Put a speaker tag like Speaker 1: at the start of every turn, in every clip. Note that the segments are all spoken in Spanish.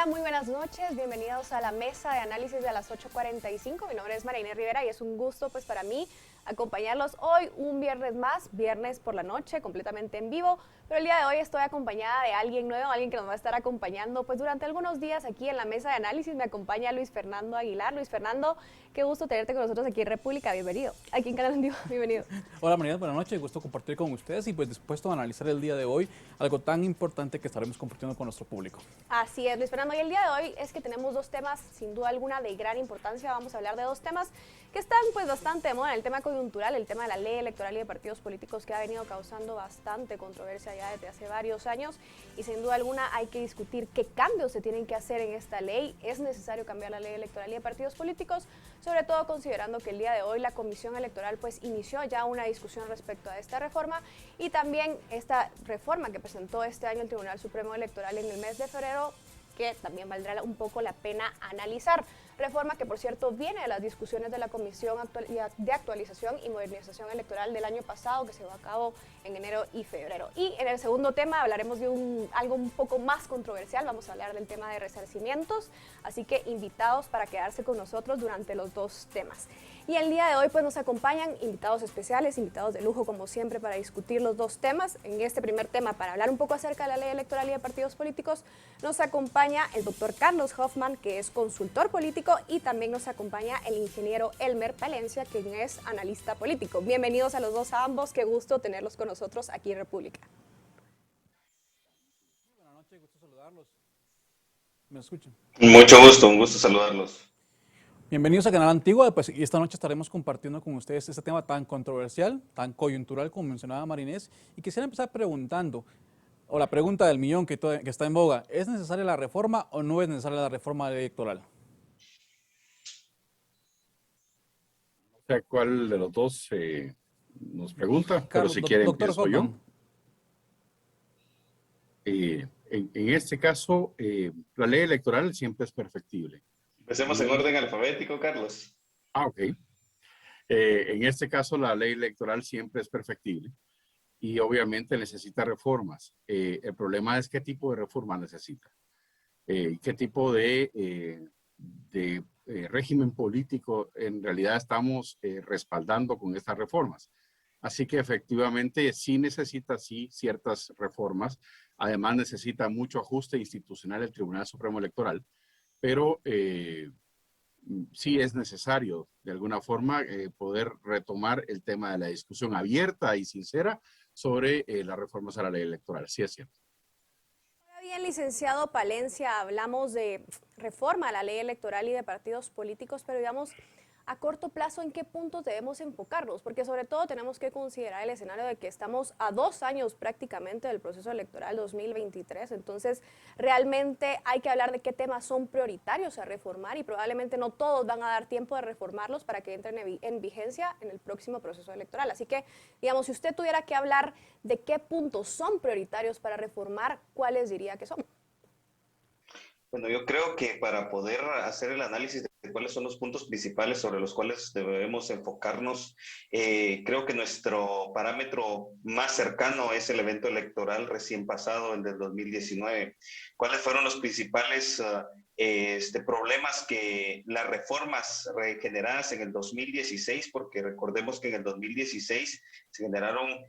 Speaker 1: Hola, muy buenas noches, bienvenidos a la mesa de análisis de las 8:45. Mi nombre es María Inés Rivera y es un gusto pues para mí acompañarlos hoy un viernes más, viernes por la noche, completamente en vivo. Pero el día de hoy estoy acompañada de alguien nuevo, alguien que nos va a estar acompañando pues durante algunos días aquí en la mesa de análisis. Me acompaña Luis Fernando Aguilar. Luis Fernando, qué gusto tenerte con nosotros aquí en República, bienvenido. Aquí en Canal en Vivo, bienvenido.
Speaker 2: Hola María, buenas noches, gusto compartir con ustedes y pues dispuesto a analizar el día de hoy algo tan importante que estaremos compartiendo con nuestro público.
Speaker 1: Así es, Luis Fernando, y el día de hoy es que tenemos dos temas sin duda alguna de gran importancia. Vamos a hablar de dos temas que están pues bastante de moda, el tema coyuntural, el tema de la ley electoral y de partidos políticos que ha venido causando bastante controversia ya desde hace varios años, y sin duda alguna hay que discutir qué cambios se tienen que hacer en esta ley. Es necesario cambiar la ley electoral y de partidos políticos, sobre todo considerando que el día de hoy la Comisión Electoral pues inició ya una discusión respecto a esta reforma, y también esta reforma que presentó este año el Tribunal Supremo Electoral en el mes de febrero, que también valdrá un poco la pena analizar. Reforma que, por cierto, viene de las discusiones de la Comisión de Actualización y Modernización Electoral del año pasado, que se llevó a cabo en enero y febrero. Y en el segundo tema hablaremos de algo un poco más controversial. Vamos a hablar del tema de resarcimientos, así que invitados para quedarse con nosotros durante los dos temas. Y el día de hoy pues nos acompañan invitados especiales, invitados de lujo como siempre, para discutir los dos temas. En este primer tema, para hablar un poco acerca de la ley electoral y de partidos políticos, nos acompaña el doctor Carlos Hoffman, que es consultor político, y también nos acompaña el ingeniero Elmer Palencia, quien es analista político. Bienvenidos a los dos, a ambos, qué gusto tenerlos con nosotros aquí en República.
Speaker 2: Buenas noches, gusto saludarlos. ¿Me escuchan?
Speaker 3: Mucho gusto, un gusto saludarlos.
Speaker 2: Bienvenidos a Canal Antigua, pues, y esta noche estaremos compartiendo con ustedes este tema tan controversial, tan coyuntural como mencionaba Marinés, y quisiera empezar preguntando, o la pregunta del millón que está en boga, ¿es necesaria la reforma o no es necesaria la reforma electoral?
Speaker 4: O sea, ¿cuál de los dos nos pregunta? Pero si quiere
Speaker 2: Doctor
Speaker 4: empiezo yo.
Speaker 2: Hoffman.
Speaker 4: En este caso, la ley electoral siempre es perfectible.
Speaker 3: Empecemos en orden alfabético, Carlos.
Speaker 4: Ok. En este caso, la ley electoral siempre es perfectible y obviamente necesita reformas. El problema es qué tipo de reforma necesita. Qué tipo de régimen político en realidad estamos respaldando con estas reformas. Así que efectivamente sí necesita ciertas reformas. Además necesita mucho ajuste institucional el Tribunal Supremo Electoral, pero sí es necesario de alguna forma poder retomar el tema de la discusión abierta y sincera sobre las reformas a la ley electoral. Sí es cierto.
Speaker 1: Bien, licenciado Palencia, hablamos de reforma a la ley electoral y de partidos políticos, pero digamos, a corto plazo, ¿en qué puntos debemos enfocarnos? Porque sobre todo tenemos que considerar el escenario de que estamos a 2 años prácticamente del proceso electoral 2023, entonces realmente hay que hablar de qué temas son prioritarios a reformar, y probablemente no todos van a dar tiempo de reformarlos para que entren en vigencia en el próximo proceso electoral. Así que, digamos, si usted tuviera que hablar de qué puntos son prioritarios para reformar, ¿cuáles diría que son?
Speaker 3: Bueno, yo creo que para poder hacer el análisis de cuáles son los puntos principales sobre los cuales debemos enfocarnos, creo que nuestro parámetro más cercano es el evento electoral recién pasado, el del 2019. ¿Cuáles fueron los principales problemas que las reformas generadas en el 2016? Porque recordemos que en el 2016 se generaron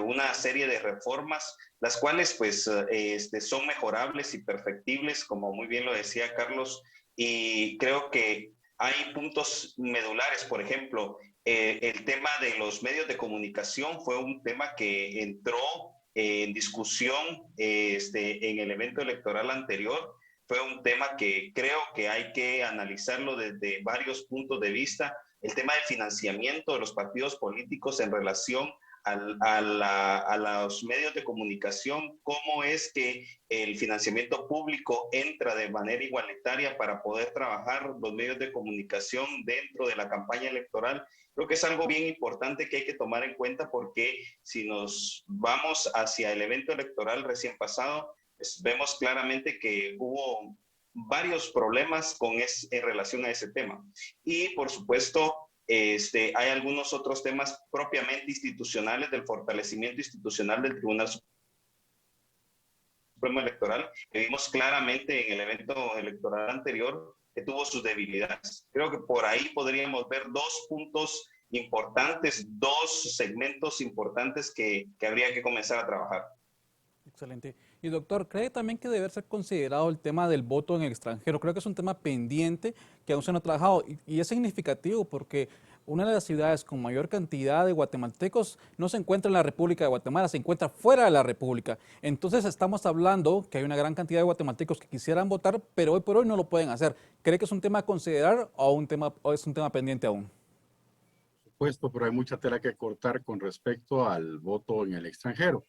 Speaker 3: una serie de reformas, las cuales pues son mejorables y perfectibles, como muy bien lo decía Carlos, y creo que hay puntos medulares. Por ejemplo, el tema de los medios de comunicación fue un tema que entró en discusión en el evento electoral anterior. Fue un tema que creo que hay que analizarlo desde varios puntos de vista. El tema del financiamiento de los partidos políticos en relación a los medios de comunicación, cómo es que el financiamiento público entra de manera igualitaria para poder trabajar los medios de comunicación dentro de la campaña electoral. Creo que es algo bien importante que hay que tomar en cuenta, porque si nos vamos hacia el evento electoral recién pasado, pues vemos claramente que hubo varios problemas en relación a ese tema. Y por supuesto, hay algunos otros temas propiamente institucionales, del fortalecimiento institucional del Tribunal Supremo Supremo Electoral, que vimos claramente en el evento electoral anterior que tuvo sus debilidades. Creo que por ahí podríamos ver dos puntos importantes, dos segmentos importantes que habría que comenzar a trabajar.
Speaker 2: Excelente. Y doctor, ¿cree también que debe ser considerado el tema del voto en el extranjero? Creo que es un tema pendiente que aún se no ha trabajado y es significativo porque una de las ciudades con mayor cantidad de guatemaltecos no se encuentra en la República de Guatemala, se encuentra fuera de la República. Entonces estamos hablando que hay una gran cantidad de guatemaltecos que quisieran votar, pero hoy por hoy no lo pueden hacer. ¿Cree que es un tema a considerar o es un tema pendiente aún?
Speaker 4: Puesto, pero hay mucha tela que cortar con respecto al voto en el extranjero.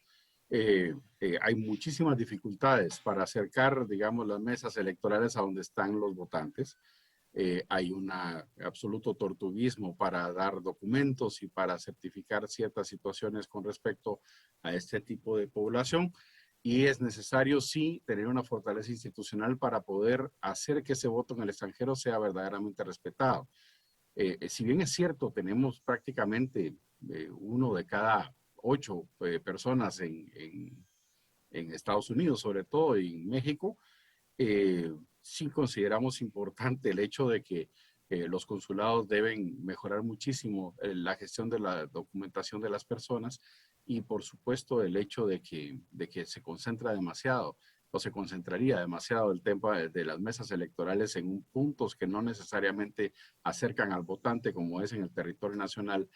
Speaker 4: Hay muchísimas dificultades para acercar, digamos, las mesas electorales a donde están los votantes. Hay un absoluto tortuguismo para dar documentos y para certificar ciertas situaciones con respecto a este tipo de población. Y es necesario, sí, tener una fortaleza institucional para poder hacer que ese voto en el extranjero sea verdaderamente respetado. Si bien es cierto, tenemos prácticamente 1 de cada 8 personas en Estados Unidos, sobre todo en México, sí consideramos importante el hecho de que los consulados deben mejorar muchísimo la gestión de la documentación de las personas y por supuesto el hecho de que se concentra demasiado o se concentraría demasiado el tema de las mesas electorales en puntos que no necesariamente acercan al votante como es en el territorio nacional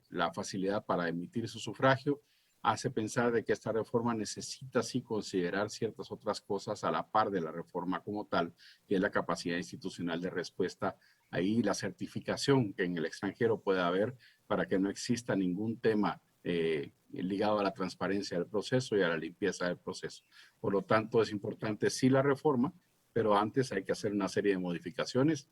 Speaker 4: la facilidad para emitir su sufragio hace pensar de que esta reforma necesita sí considerar ciertas otras cosas a la par de la reforma como tal, que es la capacidad institucional de respuesta, ahí la certificación que en el extranjero puede haber para que no exista ningún tema ligado a la transparencia del proceso y a la limpieza del proceso. Por lo tanto, es importante sí la reforma, pero antes hay que hacer una serie de modificaciones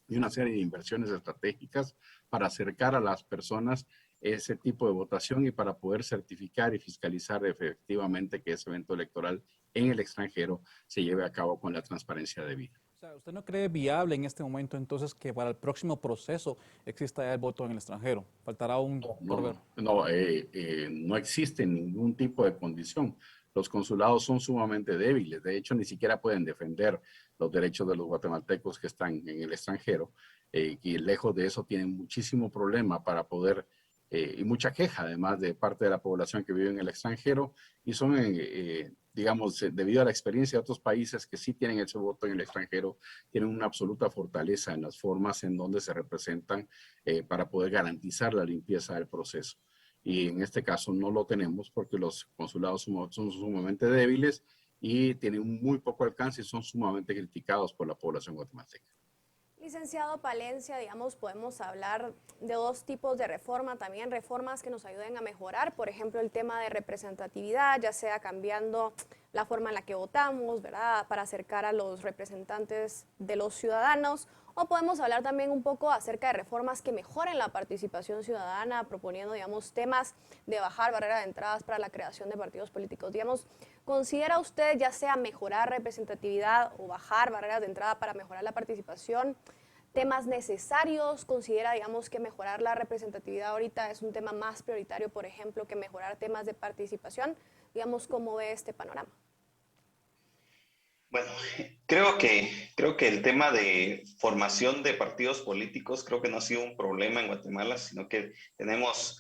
Speaker 4: y una serie de inversiones estratégicas para acercar a las personas ese tipo de votación y para poder certificar y fiscalizar efectivamente que ese evento electoral en el extranjero se lleve a cabo con la transparencia debida.
Speaker 2: O sea, ¿usted no cree viable en este momento entonces que para el próximo proceso exista ya el voto en el extranjero? Faltará aún por ver.
Speaker 4: No existe ningún tipo de condición. Los consulados son sumamente débiles. De hecho, ni siquiera pueden defender los derechos de los guatemaltecos que están en el extranjero. Y lejos de eso tienen muchísimo problema para poder y mucha queja además de parte de la población que vive en el extranjero y son, digamos, debido a la experiencia de otros países que sí tienen ese voto en el extranjero, tienen una absoluta fortaleza en las formas en donde se representan para poder garantizar la limpieza del proceso. Y en este caso no lo tenemos porque los consulados son sumamente débiles y tienen muy poco alcance y son sumamente criticados por la población guatemalteca.
Speaker 1: Licenciado Palencia, digamos, podemos hablar de dos tipos de reforma, también reformas que nos ayuden a mejorar, por ejemplo, el tema de representatividad, ya sea cambiando la forma en la que votamos, ¿verdad?, para acercar a los representantes de los ciudadanos, o podemos hablar también un poco acerca de reformas que mejoren la participación ciudadana, proponiendo, digamos, temas de bajar barreras de entradas para la creación de partidos políticos. Digamos, ¿considera usted ya sea mejorar representatividad o bajar barreras de entrada para mejorar la participación temas necesarios? ¿Considera, digamos, que mejorar la representatividad ahorita es un tema más prioritario, por ejemplo, que mejorar temas de participación? Digamos, ¿cómo ve este panorama?
Speaker 3: Bueno, creo que el tema de formación de partidos políticos creo que no ha sido un problema en Guatemala, sino que tenemos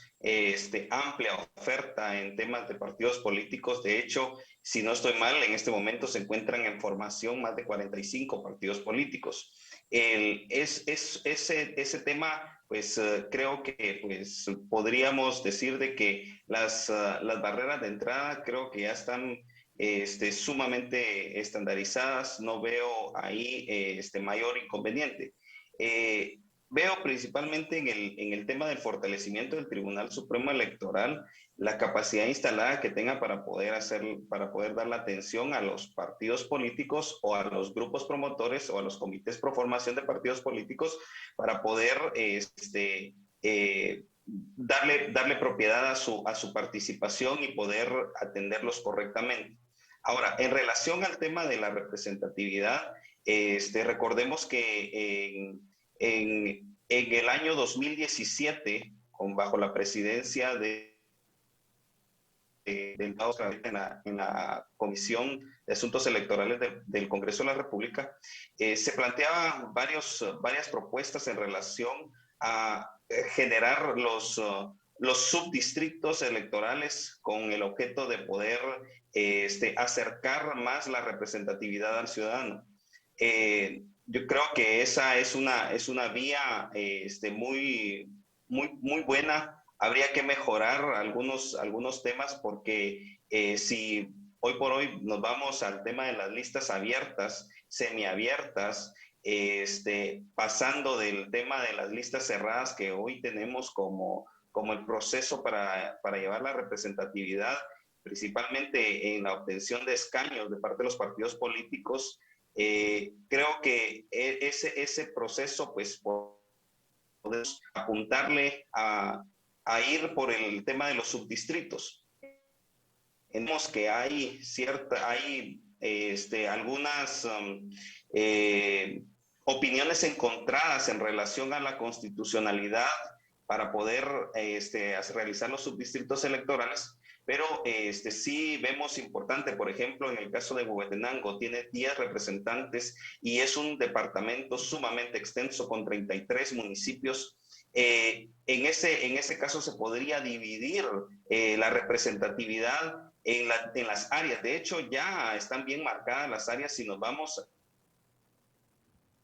Speaker 3: amplia oferta en temas de partidos políticos. De hecho, si no estoy mal, en este momento se encuentran en formación más de 45 partidos políticos. Ese tema, pues creo que pues, podríamos decir de que las barreras de entrada creo que ya están sumamente estandarizadas, no veo ahí mayor inconveniente. Veo principalmente en el tema del fortalecimiento del Tribunal Supremo Electoral la capacidad instalada que tenga para poder dar la atención a los partidos políticos o a los grupos promotores o a los comités pro formación de partidos políticos para poder darle propiedad a su participación y poder atenderlos correctamente. Ahora, en relación al tema de la representatividad, recordemos que en el año 2017, bajo la presidencia de del en la Comisión de Asuntos Electorales del Congreso de la República, se planteaban varias propuestas en relación a generar los subdistritos electorales con el objeto de poder acercar más la representatividad al ciudadano. Yo creo que esa es una vía muy buena. Habría que mejorar algunos temas porque si hoy por hoy nos vamos al tema de las listas abiertas, semiabiertas, pasando del tema de las listas cerradas que hoy tenemos como el proceso para llevar la representatividad, principalmente en la obtención de escaños de parte de los partidos políticos, creo que ese proceso, pues, podemos apuntarle a ir por el tema de los subdistritos. Vemos que hay algunas opiniones encontradas en relación a la constitucionalidad para poder realizar los subdistritos electorales, pero sí vemos importante, por ejemplo, en el caso de Huehuetenango, tiene 10 representantes y es un departamento sumamente extenso con 33 municipios. En ese caso se podría dividir la representatividad en las áreas. De hecho, ya están bien marcadas las áreas. Si nos vamos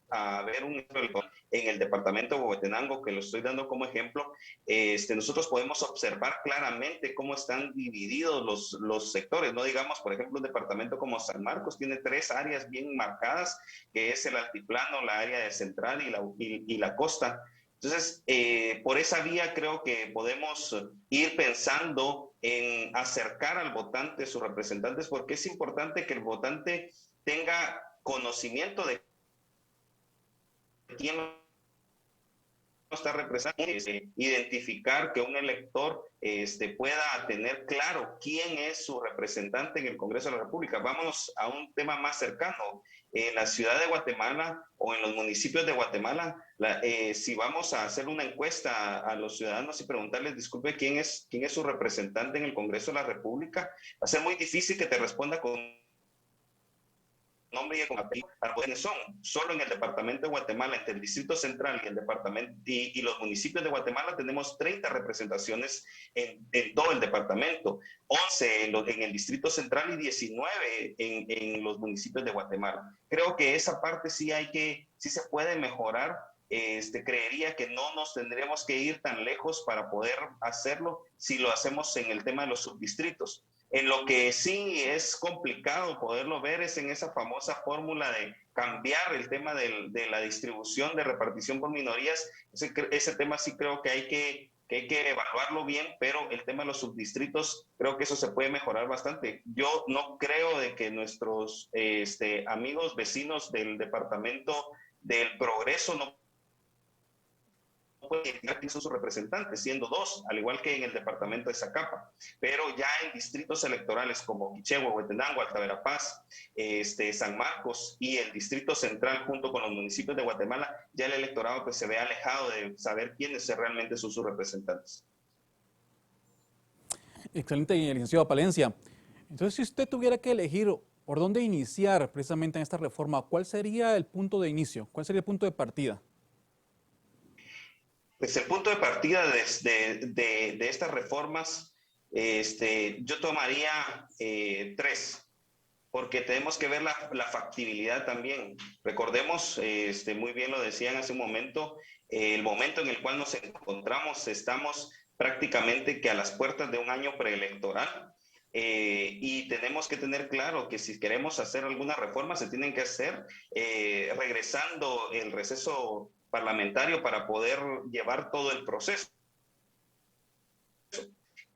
Speaker 3: a ver en el departamento de Huehuetenango, que lo estoy dando como ejemplo, nosotros podemos observar claramente cómo están divididos los sectores. No digamos, por ejemplo, un departamento como San Marcos tiene 3 áreas bien marcadas, que es el altiplano, la área de central y la costa. Entonces, por esa vía creo que podemos ir pensando en acercar al votante sus representantes, porque es importante que el votante tenga conocimiento de quién está representando, identificar que un elector pueda tener claro quién es su representante en el Congreso de la República. Vámonos a un tema más cercano. En la ciudad de Guatemala o en los municipios de Guatemala, si vamos a hacer una encuesta a los ciudadanos y preguntarles, disculpe, ¿quién es su representante en el Congreso de la República? Va a ser muy difícil que te responda con nombre y con apellido para quiénes son. Solo en el departamento de Guatemala, entre el Distrito Central y el departamento y los municipios de Guatemala, tenemos 30 representaciones en todo el departamento, 11 en el Distrito Central y 19 en los municipios de Guatemala. Creo que esa parte sí se puede mejorar. Creería que no nos tendremos que ir tan lejos para poder hacerlo si lo hacemos en el tema de los subdistritos. En lo que sí es complicado poderlo ver es en esa famosa fórmula de cambiar el tema de la distribución de repartición por minorías. Ese tema sí creo que hay que evaluarlo bien, pero el tema de los subdistritos, creo que eso se puede mejorar bastante. Yo no creo de que nuestros amigos vecinos del departamento del Progreso no pueden identificar quiénes son sus representantes, siendo 2, al igual que en el departamento de Zacapa. Pero ya en distritos electorales como Quichehue, Huehuetenango, Alta Verapaz, San Marcos y el Distrito Central, junto con los municipios de Guatemala, ya el electorado pues, se ve alejado de saber quiénes realmente son sus representantes.
Speaker 2: Excelente, licenciado Palencia. Entonces, si usted tuviera que elegir por dónde iniciar precisamente en esta reforma, ¿cuál sería el punto de inicio? ¿Cuál sería el punto de partida?
Speaker 3: Pues el punto de partida de estas reformas, yo tomaría 3, porque tenemos que ver la factibilidad también. Recordemos, muy bien lo decían hace un momento, el momento en el cual nos encontramos, estamos prácticamente que a las puertas de un año preelectoral. Y tenemos que tener claro que si queremos hacer alguna reforma se tienen que hacer regresando el receso parlamentario para poder llevar todo el proceso.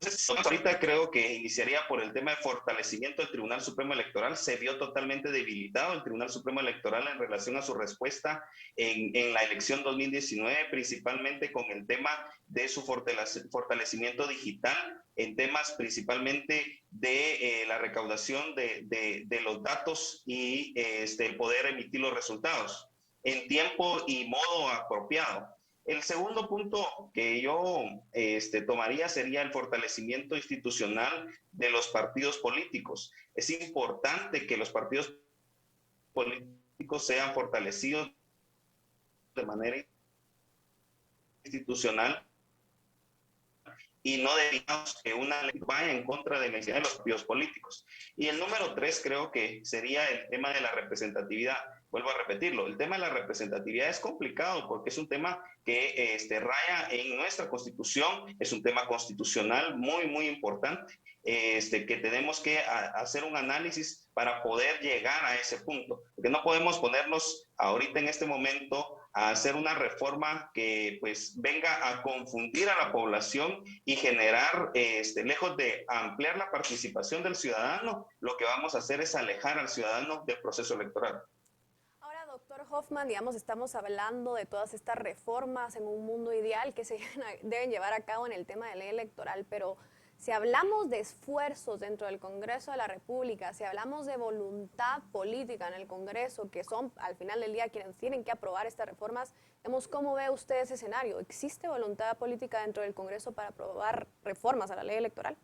Speaker 3: Entonces, ahorita creo que iniciaría por el tema de fortalecimiento del Tribunal Supremo Electoral. Se vio totalmente debilitado el Tribunal Supremo Electoral en relación a su respuesta en la elección 2019, principalmente con el tema de su fortalecimiento digital, en temas principalmente de la recaudación de los datos y el poder emitir los resultados en tiempo y modo apropiado. El segundo punto que yo tomaría sería el fortalecimiento institucional de los partidos políticos. Es importante que los partidos políticos sean fortalecidos de manera institucional y no debemos que una ley vaya en contra de la identidad de los partidos políticos. Y el número 3 creo que sería el tema de la representatividad. Vuelvo a repetirlo, el tema de la representatividad es complicado porque es un tema que raya en nuestra Constitución, es un tema constitucional muy, muy importante, que tenemos que hacer un análisis para poder llegar a ese punto, porque no podemos ponernos ahorita en este momento a hacer una reforma que pues venga a confundir a la población y generar, lejos de ampliar la participación del ciudadano, lo que vamos a hacer es alejar al ciudadano del proceso electoral.
Speaker 1: Ahora, doctor Hoffman, digamos, estamos hablando de todas estas reformas en un mundo ideal que se deben llevar a cabo en el tema de ley electoral, pero si hablamos de esfuerzos dentro del Congreso de la República, si hablamos de voluntad política en el Congreso, que son al final del día quienes tienen que aprobar estas reformas, digamos, ¿cómo ve usted ese escenario? ¿Existe voluntad política dentro del Congreso para aprobar reformas a la ley electoral?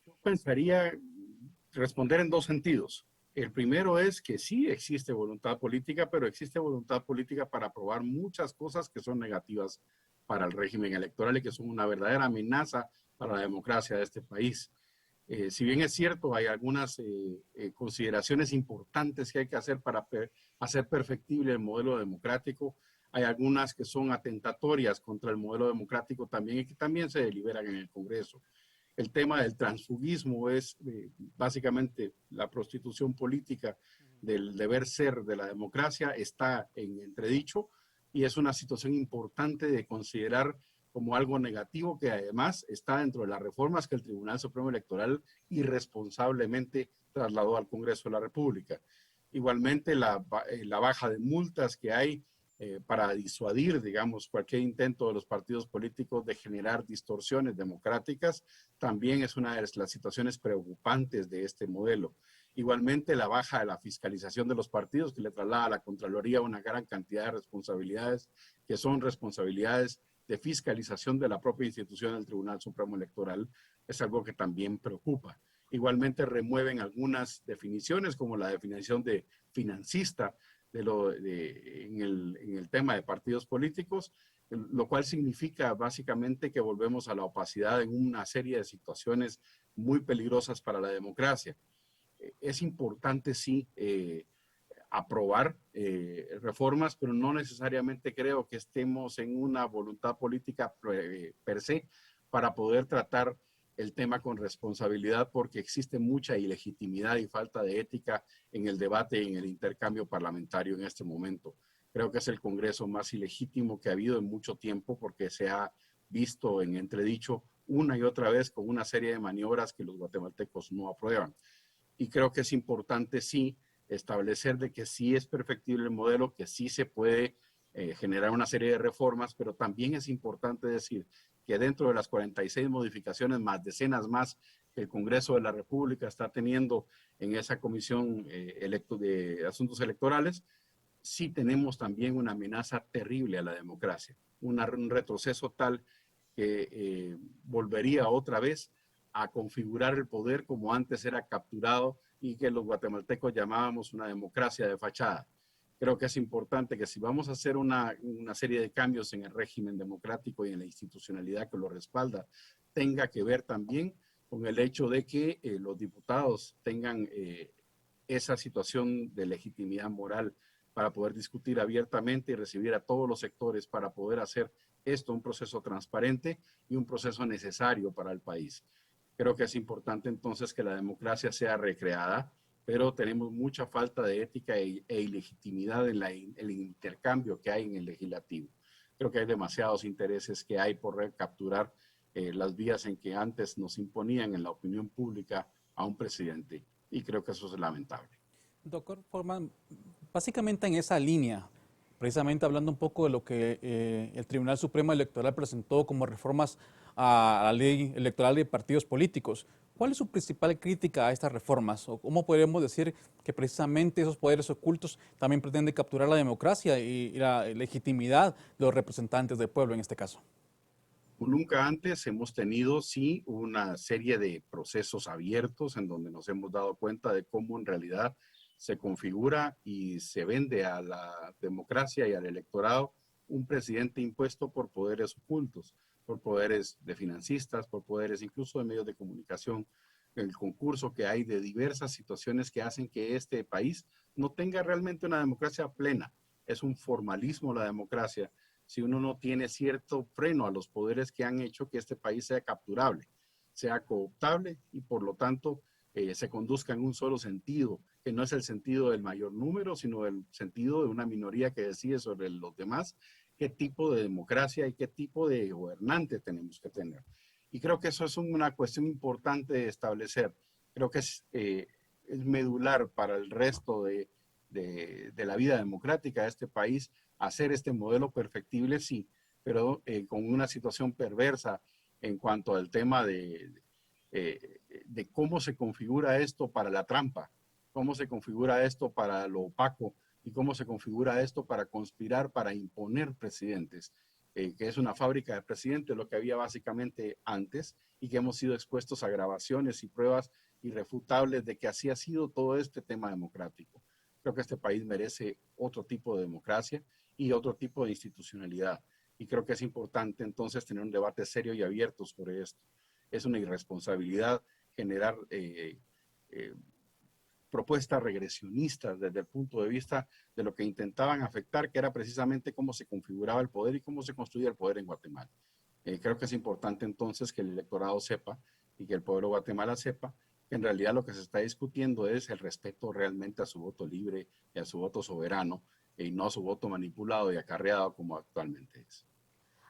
Speaker 4: Yo pensaría responder en dos sentidos. El primero es que sí existe voluntad política, pero existe voluntad política para aprobar muchas cosas que son negativas para el régimen electoral y que son una verdadera amenaza para la democracia de este país. Si bien es cierto, hay algunas consideraciones importantes que hay que hacer para hacer perfectible el modelo democrático, hay algunas que son atentatorias contra el modelo democrático también y que también se deliberan en el Congreso. El tema del transfugismo es básicamente la prostitución política del deber ser de la democracia, está en entredicho y es una situación importante de considerar como algo negativo que además está dentro de las reformas que el Tribunal Supremo Electoral irresponsablemente trasladó al Congreso de la República. Igualmente la baja de multas que hay para disuadir, digamos, cualquier intento de los partidos políticos de generar distorsiones democráticas, también es una de las situaciones preocupantes de este modelo. Igualmente, la baja de la fiscalización de los partidos, que le traslada a la Contraloría una gran cantidad de responsabilidades, que son responsabilidades de fiscalización de la propia institución del Tribunal Supremo Electoral, es algo que también preocupa. Igualmente, remueven algunas definiciones, como la definición de financista, en el tema de partidos políticos, lo cual significa básicamente que volvemos a la opacidad en una serie de situaciones muy peligrosas para la democracia. Es importante, sí, aprobar reformas, pero no necesariamente creo que estemos en una voluntad política per se para poder tratar el tema con responsabilidad, porque existe mucha ilegitimidad y falta de ética en el debate y en el intercambio parlamentario en este momento. Creo que es el Congreso más ilegítimo que ha habido en mucho tiempo, porque se ha visto en entredicho una y otra vez con una serie de maniobras que los guatemaltecos no aprueban. Y creo que es importante, sí, establecer de que sí es perfectible el modelo, que sí se puede generar una serie de reformas, pero también es importante decir que dentro de las 46 modificaciones más decenas más que el Congreso de la República está teniendo en esa comisión de asuntos electorales, sí tenemos también una amenaza terrible a la democracia, un retroceso tal que volvería otra vez a configurar el poder como antes era capturado y que los guatemaltecos llamábamos una democracia de fachada. Creo que es importante que si vamos a hacer una serie de cambios en el régimen democrático y en la institucionalidad que lo respalda, tenga que ver también con el hecho de que los diputados tengan esa situación de legitimidad moral para poder discutir abiertamente y recibir a todos los sectores para poder hacer esto un proceso transparente y un proceso necesario para el país. Creo que es importante entonces que la democracia sea recreada, pero tenemos mucha falta de ética e ilegitimidad en el intercambio que hay en el legislativo. Creo que hay demasiados intereses que hay por recapturar las vías en que antes nos imponían en la opinión pública a un presidente, y creo que eso es lamentable.
Speaker 2: Doctor Hoffman, básicamente en esa línea, precisamente hablando un poco de lo que el Tribunal Supremo Electoral presentó como reformas a la ley electoral de partidos políticos, ¿Cuál es su principal crítica a estas reformas? ¿O cómo podríamos decir que precisamente esos poderes ocultos también pretenden capturar la democracia y la legitimidad de los representantes del pueblo en este caso?
Speaker 4: Nunca antes hemos tenido, sí, una serie de procesos abiertos en donde nos hemos dado cuenta de cómo en realidad se configura y se vende a la democracia y al electorado un presidente impuesto por poderes ocultos, por poderes de financistas, por poderes incluso de medios de comunicación, el concurso que hay de diversas situaciones que hacen que este país no tenga realmente una democracia plena. Es un formalismo la democracia si uno no tiene cierto freno a los poderes que han hecho que este país sea capturable, sea cooptable y por lo tanto se conduzca en un solo sentido, que no es el sentido del mayor número, sino el sentido de una minoría que decide sobre los demás qué tipo de democracia y qué tipo de gobernante tenemos que tener. Y creo que eso es una cuestión importante de establecer. Creo que es medular para el resto de la vida democrática de este país hacer este modelo perfectible, sí, pero con una situación perversa en cuanto al tema de cómo se configura esto para la trampa, cómo se configura esto para lo opaco y cómo se configura esto para conspirar, para imponer presidentes, que es una fábrica de presidentes, lo que había básicamente antes y que hemos sido expuestos a grabaciones y pruebas irrefutables de que así ha sido todo este tema democrático. Creo que este país merece otro tipo de democracia y otro tipo de institucionalidad. Y creo que es importante entonces tener un debate serio y abierto sobre esto. Es una irresponsabilidad generar propuestas regresionistas desde el punto de vista de lo que intentaban afectar, que era precisamente cómo se configuraba el poder y cómo se construía el poder en Guatemala. Creo que es importante entonces que el electorado sepa y que el pueblo de Guatemala sepa que en realidad lo que se está discutiendo es el respeto realmente a su voto libre y a su voto soberano y no a su voto manipulado y acarreado como actualmente es.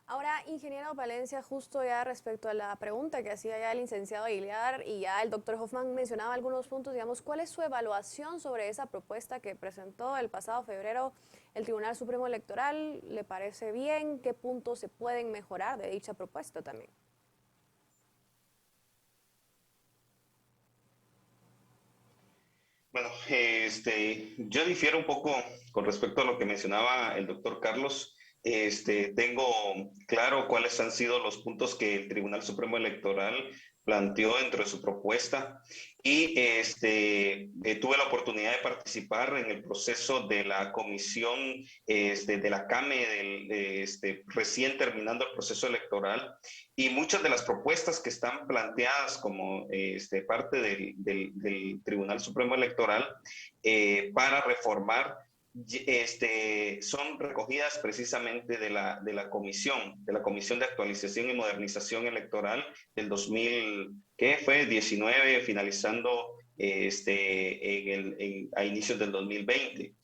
Speaker 1: Ahora, ingeniero Palencia, justo ya respecto a la pregunta que hacía ya el licenciado Aguilar y ya el doctor Hoffman mencionaba algunos puntos, digamos, ¿cuál es su evaluación sobre esa propuesta que presentó el pasado febrero el Tribunal Supremo Electoral? ¿Le parece bien? ¿Qué puntos se pueden mejorar de dicha propuesta también?
Speaker 3: Bueno, yo difiero un poco con respecto a lo que mencionaba el doctor Carlos. Tengo claro cuáles han sido los puntos que el Tribunal Supremo Electoral planteó dentro de su propuesta y tuve la oportunidad de participar en el proceso de la comisión de la CAME recién terminando el proceso electoral y muchas de las propuestas que están planteadas como parte del Tribunal Supremo Electoral para reformar son recogidas precisamente de la Comisión de Actualización y Modernización Electoral del 2019, finalizando a inicios del 2020.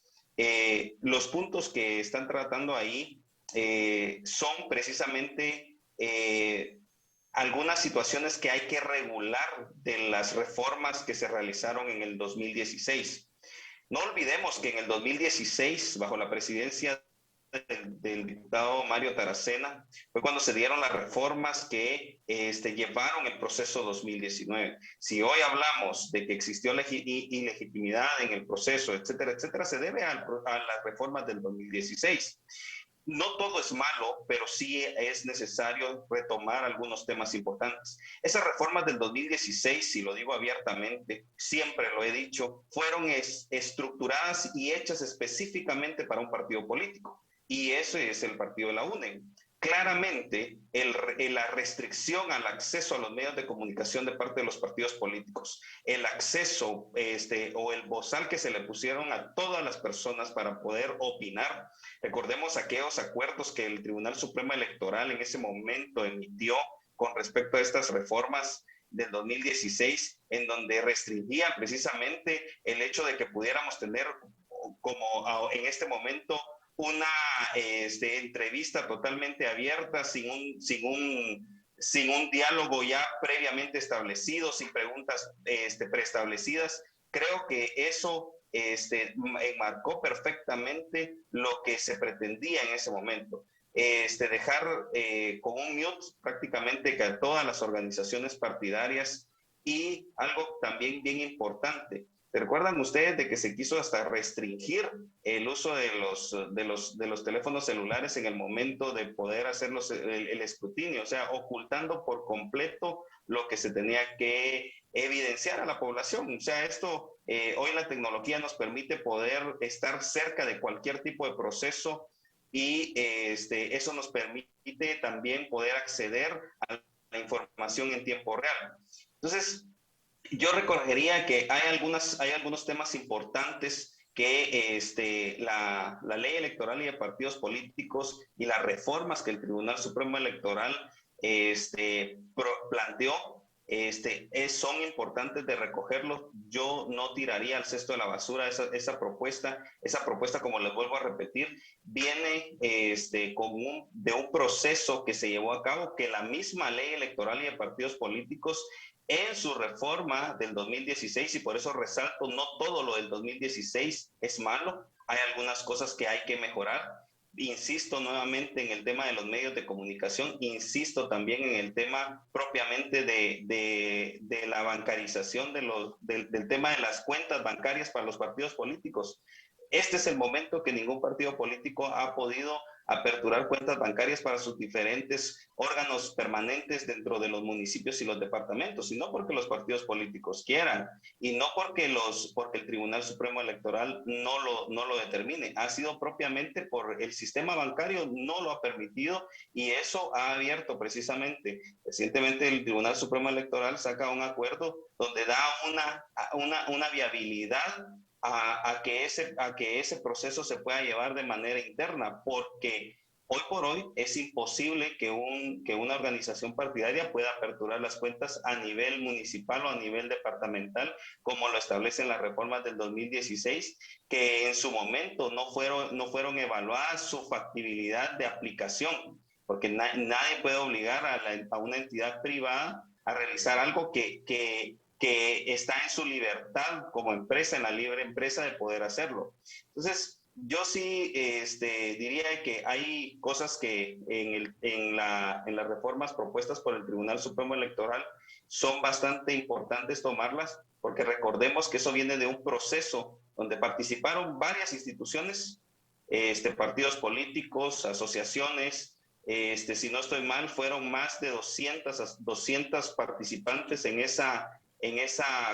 Speaker 3: Los puntos que están tratando ahí son precisamente algunas situaciones que hay que regular de las reformas que se realizaron en el 2016. No olvidemos que en el 2016, bajo la presidencia del diputado Mario Taracena, fue cuando se dieron las reformas que llevaron el proceso 2019. Si hoy hablamos de que existió ilegitimidad en el proceso, etcétera, etcétera, se debe a las reformas del 2016. No todo es malo, pero sí es necesario retomar algunos temas importantes. Esas reformas del 2016, si lo digo abiertamente, siempre lo he dicho, fueron estructuradas y hechas específicamente para un partido político. Y ese es el partido de la UNE. Claramente, la restricción al acceso a los medios de comunicación de parte de los partidos políticos, el acceso o el bozal que se le pusieron a todas las personas para poder opinar. Recordemos aquellos acuerdos que el Tribunal Supremo Electoral en ese momento emitió con respecto a estas reformas del 2016, en donde restringía precisamente el hecho de que pudiéramos tener, como en este momento, una entrevista totalmente abierta, sin un diálogo ya previamente establecido, sin preguntas preestablecidas. Creo que eso marcó perfectamente lo que se pretendía en ese momento. Dejar con un mute prácticamente que a todas las organizaciones partidarias Y algo también bien importante, ¿recuerdan ustedes de que se quiso hasta restringir el uso de los teléfonos celulares en el momento de poder hacer el escrutinio? O sea, ocultando por completo lo que se tenía que evidenciar a la población. O sea, esto, hoy la tecnología nos permite poder estar cerca de cualquier tipo de proceso y eso nos permite también poder acceder a la información en tiempo real. Entonces, yo recogería que hay algunos temas importantes que la ley electoral y de partidos políticos y las reformas que el Tribunal Supremo Electoral planteó son importantes de recogerlos. Yo no tiraría al cesto de la basura esa propuesta. Esa propuesta, como les vuelvo a repetir, viene de un proceso que se llevó a cabo, que la misma ley electoral y de partidos políticos en su reforma del 2016, y por eso resalto, no todo lo del 2016 es malo, hay algunas cosas que hay que mejorar. Insisto nuevamente en el tema de los medios de comunicación, insisto también en el tema propiamente de la bancarización del tema de las cuentas bancarias para los partidos políticos. Este es el momento que ningún partido político ha podido aperturar cuentas bancarias para sus diferentes órganos permanentes dentro de los municipios y los departamentos, y no porque los partidos políticos quieran, y no porque el Tribunal Supremo Electoral no lo determine. Ha sido propiamente por el sistema bancario, no lo ha permitido, y eso ha abierto precisamente. Recientemente el Tribunal Supremo Electoral saca un acuerdo donde da una viabilidad a que ese proceso se pueda llevar de manera interna, porque hoy por hoy es imposible que una organización partidaria pueda aperturar las cuentas a nivel municipal o a nivel departamental, como lo establecen las reformas del 2016, que en su momento no fueron evaluadas su factibilidad de aplicación, porque nadie puede obligar a una entidad privada a realizar algo que está en su libertad como empresa, en la libre empresa de poder hacerlo. Entonces, yo sí diría que hay cosas que en las reformas propuestas por el Tribunal Supremo Electoral son bastante importantes tomarlas, porque recordemos que eso viene de un proceso donde participaron varias instituciones, partidos políticos, asociaciones. Si no estoy mal, fueron más de 200 participantes en esa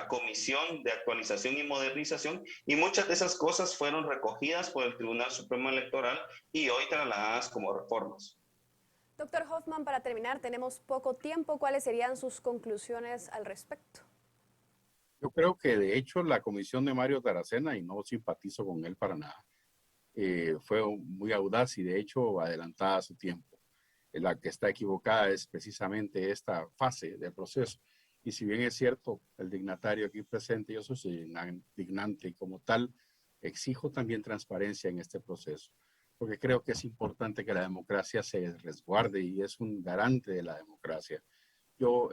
Speaker 3: comisión de actualización y modernización, y muchas de esas cosas fueron recogidas por el Tribunal Supremo Electoral y hoy trasladadas como reformas.
Speaker 1: Doctor Hoffman, para terminar, tenemos poco tiempo. ¿Cuáles serían sus conclusiones al respecto?
Speaker 4: Yo creo que de hecho la comisión de Mario Taracena, y no simpatizo con él para nada, fue muy audaz y de hecho adelantada a su tiempo. La que está equivocada es precisamente esta fase del proceso. Y si bien es cierto, el dignatario aquí presente, yo soy indignante y como tal exijo también transparencia en este proceso, porque creo que es importante que la democracia se resguarde y es un garante de la democracia. Yo,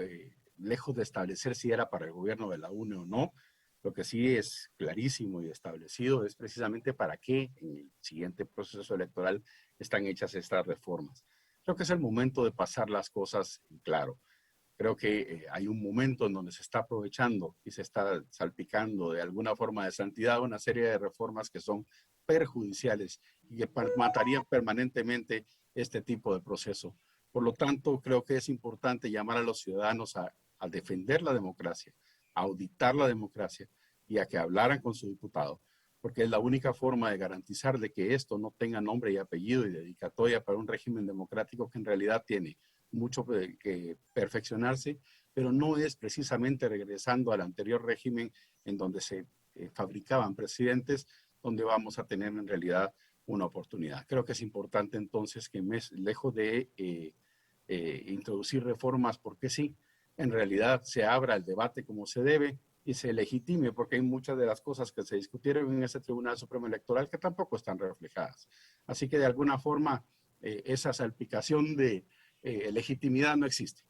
Speaker 4: lejos de establecer si era para el gobierno de la UNE o no, lo que sí es clarísimo y establecido es precisamente para qué en el siguiente proceso electoral están hechas estas reformas. Creo que es el momento de pasar las cosas en claro. Creo que hay un momento en donde se está aprovechando y se está salpicando de alguna forma de santidad una serie de reformas que son perjudiciales y que matarían permanentemente este tipo de proceso. Por lo tanto, creo que es importante llamar a los ciudadanos a defender la democracia, a auditar la democracia y a que hablaran con su diputado, porque es la única forma de garantizar de que esto no tenga nombre y apellido y dedicatoria para un régimen democrático que en realidad tiene mucho que perfeccionarse, pero no es precisamente regresando al anterior régimen en donde se fabricaban presidentes, donde vamos a tener en realidad una oportunidad. Creo que es importante entonces que lejos de introducir reformas porque sí, en realidad se abra el debate como se debe y se legitime, porque hay muchas de las cosas que se discutieron en ese Tribunal Supremo Electoral que tampoco están reflejadas. Así que de alguna forma esa salpicación de legitimidad no existe.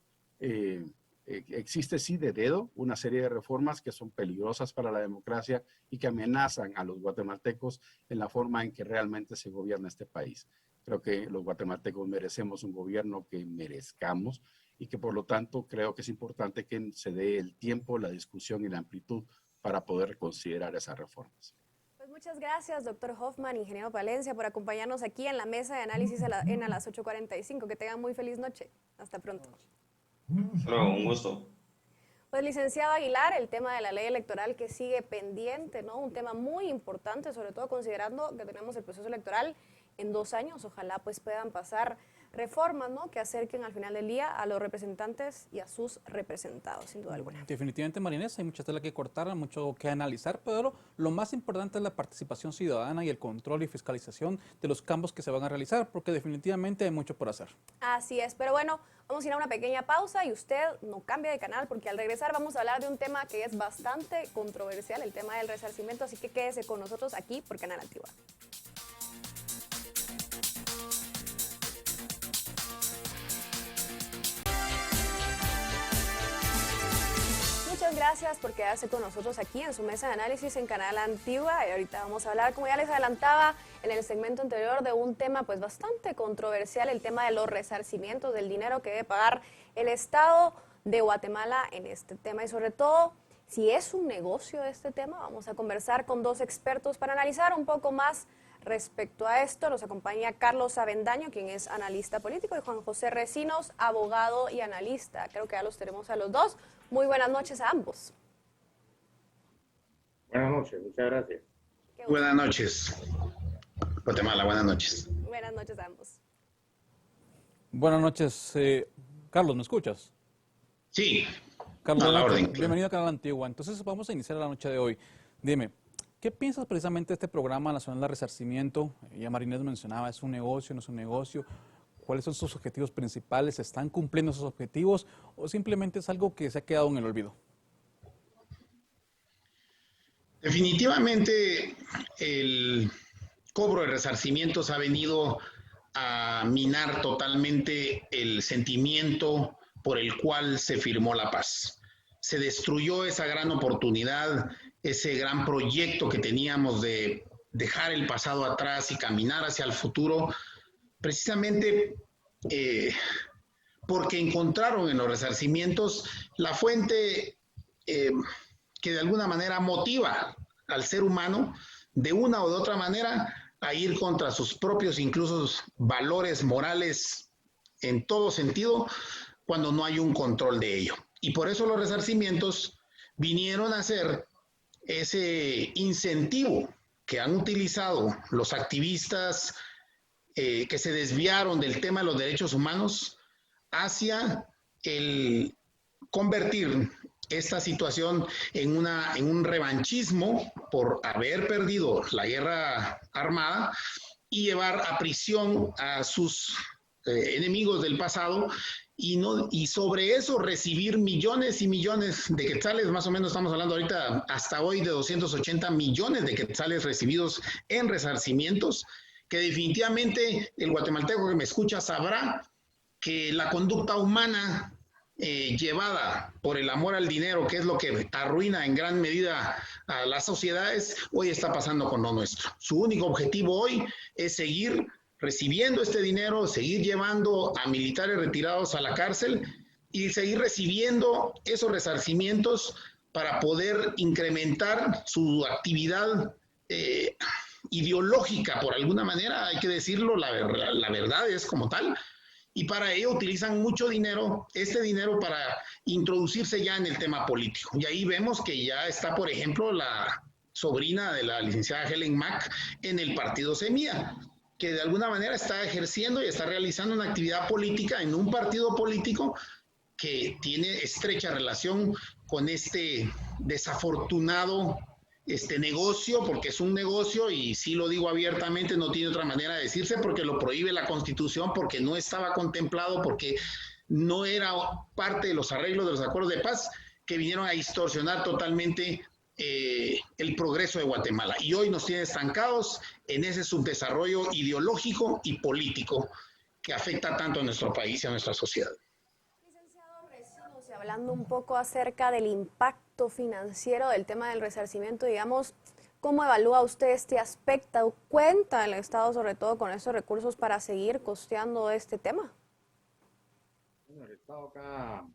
Speaker 4: Existe sí de dedo una serie de reformas que son peligrosas para la democracia y que amenazan a los guatemaltecos en la forma en que realmente se gobierna este país. Creo que los guatemaltecos merecemos un gobierno que merezcamos y que por lo tanto creo que es importante que se dé el tiempo, la discusión y la amplitud para poder considerar esas reformas.
Speaker 1: Pues muchas gracias, doctor Hoffman, ingeniero Palencia, por acompañarnos aquí en la mesa de análisis a las 8:45. Que tengan muy feliz noche. Hasta pronto.
Speaker 3: Luego, un gusto.
Speaker 1: Pues licenciado Aguilar, el tema de la ley electoral que sigue pendiente, ¿no? Un tema muy importante, sobre todo considerando que tenemos el proceso electoral en 2 años. Ojalá pues puedan pasar reformas, ¿no?, que acerquen al final del día a los representantes y a sus representados, sin duda alguna.
Speaker 2: Definitivamente, Marinés, hay mucha tela que cortar, mucho que analizar, pero lo más importante es la participación ciudadana y el control y fiscalización de los cambios que se van a realizar, porque definitivamente hay mucho por hacer.
Speaker 1: Así es, pero bueno, vamos a ir a una pequeña pausa y usted no cambie de canal, porque al regresar vamos a hablar de un tema que es bastante controversial, el tema del resarcimiento, así que quédese con nosotros aquí por Canal Antigua. Muchas gracias por quedarse con nosotros aquí en su mesa de análisis en Canal Antigua. Y ahorita vamos a hablar, como ya les adelantaba en el segmento anterior, de un tema pues bastante controversial, el tema de los resarcimientos, del dinero que debe pagar el Estado de Guatemala en este tema y sobre todo si es un negocio este tema. Vamos a conversar con 2 expertos para analizar un poco más respecto a esto. Nos acompaña Carlos Avendaño, quien es analista político, y Juan José Recinos, abogado y analista. Creo que ya los tenemos a los dos. Muy buenas noches a ambos.
Speaker 5: Buenas noches, muchas gracias.
Speaker 6: Buenas noches, Guatemala, buenas noches.
Speaker 1: Buenas noches a ambos.
Speaker 2: Buenas noches, Carlos, ¿me escuchas?
Speaker 6: Sí,
Speaker 2: Carlos,
Speaker 6: a la orden.
Speaker 2: Bienvenido a Canal Antigua. Entonces vamos a iniciar la noche de hoy. Dime, ¿qué piensas precisamente de este programa nacional de resarcimiento? Ya Marinés mencionaba, ¿es un negocio, no es un negocio? ¿Cuáles son sus objetivos principales? ¿Están cumpliendo esos objetivos o simplemente es algo que se ha quedado en el olvido?
Speaker 6: Definitivamente el cobro de resarcimientos ha venido a minar totalmente el sentimiento por el cual se firmó la paz. Se destruyó esa gran oportunidad, ese gran proyecto que teníamos de dejar el pasado atrás y caminar hacia el futuro, precisamente porque encontraron en los resarcimientos la fuente que de alguna manera motiva al ser humano de una o de otra manera a ir contra sus propios incluso valores morales en todo sentido cuando no hay un control de ello. Y por eso los resarcimientos vinieron a ser ese incentivo que han utilizado los activistas que se desviaron del tema de los derechos humanos hacia el convertir esta situación en un revanchismo por haber perdido la guerra armada y llevar a prisión a sus enemigos del pasado y sobre eso recibir millones y millones de quetzales, más o menos estamos hablando ahorita hasta hoy de 280 millones de quetzales recibidos en resarcimientos, que definitivamente el guatemalteco que me escucha sabrá que la conducta humana llevada por el amor al dinero, que es lo que arruina en gran medida a las sociedades, hoy está pasando con lo nuestro. Su único objetivo hoy es seguir recibiendo este dinero, seguir llevando a militares retirados a la cárcel y seguir recibiendo esos resarcimientos para poder incrementar su actividad ideológica, por alguna manera, hay que decirlo, la verdad es como tal, y para ello utilizan mucho dinero, este dinero para introducirse ya en el tema político. Y ahí vemos que ya está, por ejemplo, la sobrina de la licenciada Helen Mack en el partido Semilla, que de alguna manera está ejerciendo y está realizando una actividad política en un partido político que tiene estrecha relación con este desafortunado negocio, porque es un negocio y sí lo digo abiertamente, no tiene otra manera de decirse, porque lo prohíbe la Constitución, porque no estaba contemplado, porque no era parte de los arreglos de los acuerdos de paz que vinieron a distorsionar totalmente el progreso de Guatemala. Y hoy nos tiene estancados en ese subdesarrollo ideológico y político que afecta tanto a nuestro país y a nuestra sociedad.
Speaker 1: Licenciado Recinos, hablando un poco acerca del impacto financiero del tema del resarcimiento, digamos, ¿cómo evalúa usted este aspecto? ¿Cuenta el Estado sobre todo con estos recursos para seguir costeando este tema?
Speaker 4: Bueno, el Estado cada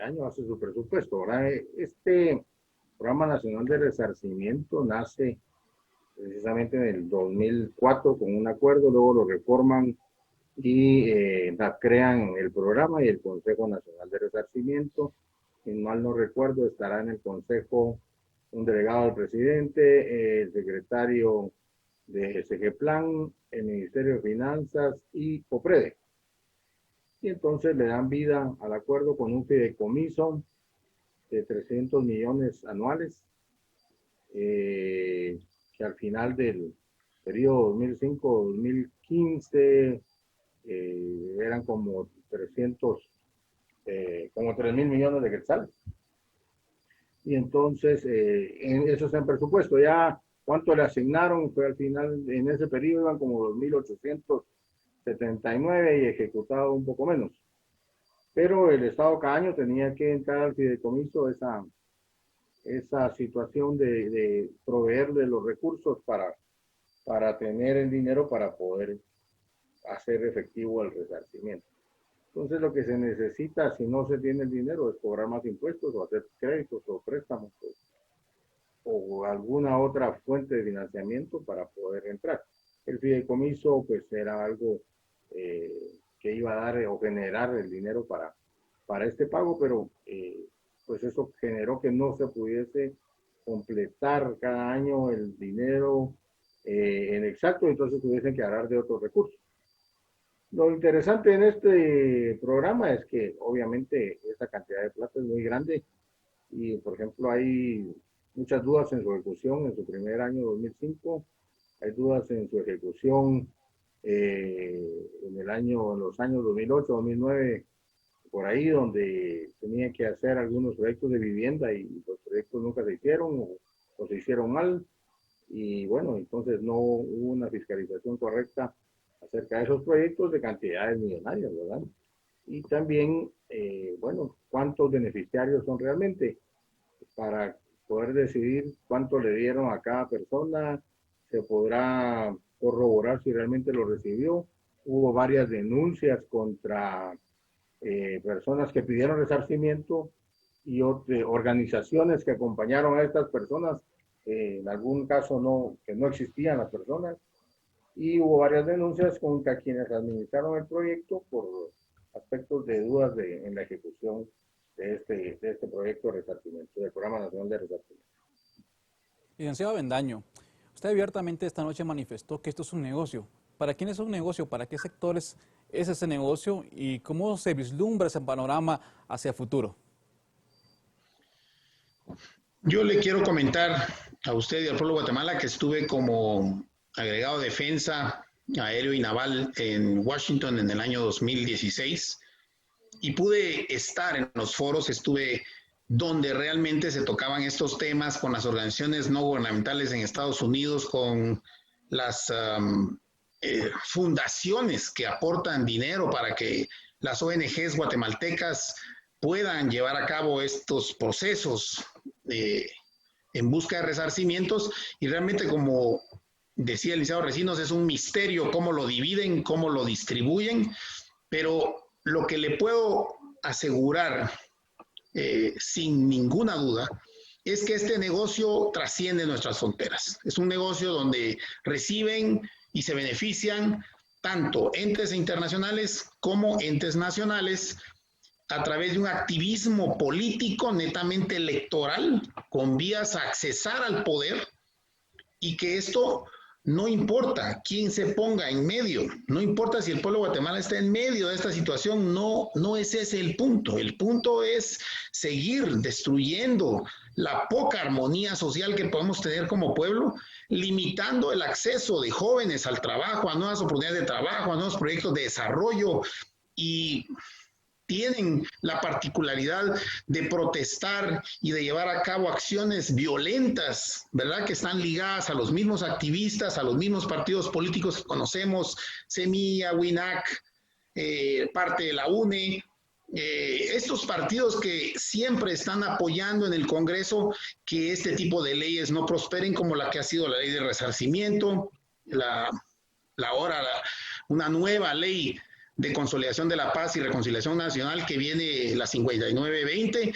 Speaker 4: año hace su presupuesto, ¿verdad? Este Programa Nacional de Resarcimiento nace precisamente en el 2004 con un acuerdo, luego lo reforman y crean el programa y el Consejo Nacional de Resarcimiento. Si mal no recuerdo, estará en el Consejo un delegado del presidente, el secretario de SG-Plan, el Ministerio de Finanzas y COPREDE. Y entonces le dan vida al acuerdo con un fideicomiso de 300 millones anuales, que al final del periodo 2005-2015 eran como 3.000 millones de quetzales. Y entonces, eso está en presupuesto. Ya cuánto le asignaron fue al final, en ese periodo iban como 2.879 y ejecutado un poco menos. Pero el Estado cada año tenía que entrar al fideicomiso esa situación de proveerle los recursos para tener el dinero para poder hacer efectivo el resarcimiento. Entonces lo que se necesita, si no se tiene el dinero, es cobrar más impuestos o hacer créditos o préstamos o alguna otra fuente de financiamiento para poder entrar. El fideicomiso pues era algo que iba a dar o generar el dinero para este pago, pero pues eso generó que no se pudiese completar cada año el dinero en exacto, entonces tuviesen que hablar de otros recursos. Lo interesante en este programa es que obviamente esa cantidad de plata es muy grande y, por ejemplo, hay muchas dudas en su ejecución en su primer año 2005, hay dudas en su ejecución en los años 2008, 2009, por ahí donde tenía que hacer algunos proyectos de vivienda y los proyectos nunca se hicieron o se hicieron mal y bueno, entonces no hubo una fiscalización correcta acerca de esos proyectos de cantidades millonarias, ¿verdad? Y también, bueno, cuántos beneficiarios son realmente para poder decidir cuánto le dieron a cada persona, se podrá corroborar si realmente lo recibió. Hubo varias denuncias contra personas que pidieron resarcimiento y organizaciones que acompañaron a estas personas, en algún caso que no existían las personas, y hubo varias denuncias contra quienes administraron el proyecto por aspectos de dudas en la ejecución de este proyecto de resarcimiento, del Programa Nacional de Resarcimiento.
Speaker 2: Licenciado Avendaño, usted abiertamente esta noche manifestó que esto es un negocio. ¿Para quién es un negocio? ¿Para qué sectores es ese negocio? ¿Y cómo se vislumbra ese panorama hacia futuro?
Speaker 6: Yo le quiero comentar a usted y al pueblo de Guatemala que estuve como agregado de defensa aéreo y naval en Washington en el año 2016 y pude estar en los foros, estuve donde realmente se tocaban estos temas con las organizaciones no gubernamentales en Estados Unidos, con las fundaciones que aportan dinero para que las ONGs guatemaltecas puedan llevar a cabo estos procesos en busca de resarcimientos y realmente, como decía el licenciado Recinos, es un misterio cómo lo dividen, cómo lo distribuyen, pero lo que le puedo asegurar sin ninguna duda es que este negocio trasciende nuestras fronteras. Es un negocio donde reciben y se benefician tanto entes internacionales como entes nacionales a través de un activismo político netamente electoral con vías a accesar al poder y que esto no importa quién se ponga en medio, no importa si el pueblo de Guatemala está en medio de esta situación, no es ese el punto. El punto es seguir destruyendo la poca armonía social que podemos tener como pueblo, limitando el acceso de jóvenes al trabajo, a nuevas oportunidades de trabajo, a nuevos proyectos de desarrollo y tienen la particularidad de protestar y de llevar a cabo acciones violentas, ¿verdad? Que están ligadas a los mismos activistas, a los mismos partidos políticos que conocemos, Semilla, WINAC, parte de la UNE, estos partidos que siempre están apoyando en el Congreso que este tipo de leyes no prosperen, como la que ha sido la ley de resarcimiento, una nueva ley de Consolidación de la Paz y Reconciliación Nacional que viene la 5920,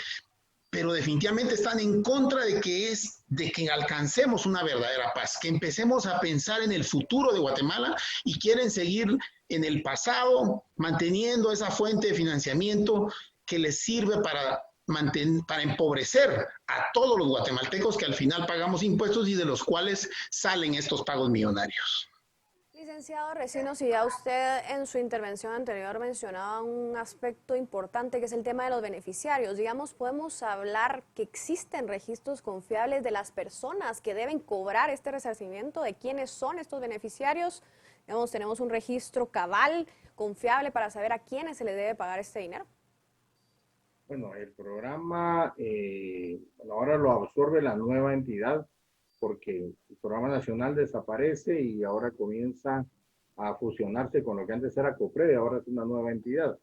Speaker 6: pero definitivamente están en contra de que alcancemos una verdadera paz, que empecemos a pensar en el futuro de Guatemala y quieren seguir en el pasado, manteniendo esa fuente de financiamiento que les sirve para empobrecer a todos los guatemaltecos que al final pagamos impuestos y de los cuales salen estos pagos millonarios.
Speaker 1: Licenciado Recinos, y ya usted en su intervención anterior mencionaba un aspecto importante que es el tema de los beneficiarios. Digamos, podemos hablar que existen registros confiables de las personas que deben cobrar este resarcimiento, de quiénes son estos beneficiarios. Digamos, tenemos un registro cabal, confiable para saber a quiénes se les debe pagar este dinero.
Speaker 5: Bueno, el programa ahora lo absorbe la nueva entidad, porque el programa nacional desaparece y ahora comienza a fusionarse con lo que antes era COPRED, ahora es una nueva entidad.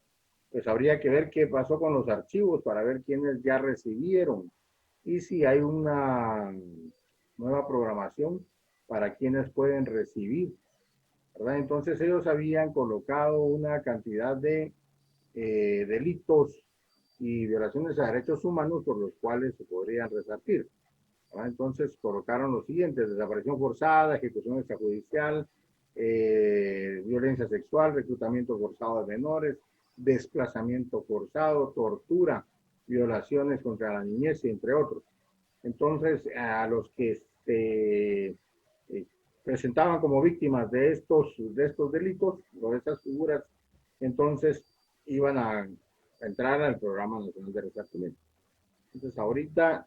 Speaker 5: Pues habría que ver qué pasó con los archivos para ver quiénes ya recibieron y si hay una nueva programación para quienes pueden recibir, ¿verdad? Entonces ellos habían colocado una cantidad de delitos y violaciones a derechos humanos por los cuales se podrían resarcir. Entonces colocaron los siguientes: desaparición forzada, ejecución extrajudicial, violencia sexual, reclutamiento forzado de menores, desplazamiento forzado, tortura, violaciones contra la niñez, entre otros. Entonces, a los que se presentaban como víctimas de estos delitos o de estas figuras, entonces iban a entrar al Programa Nacional de Resarcimiento. Entonces, ahorita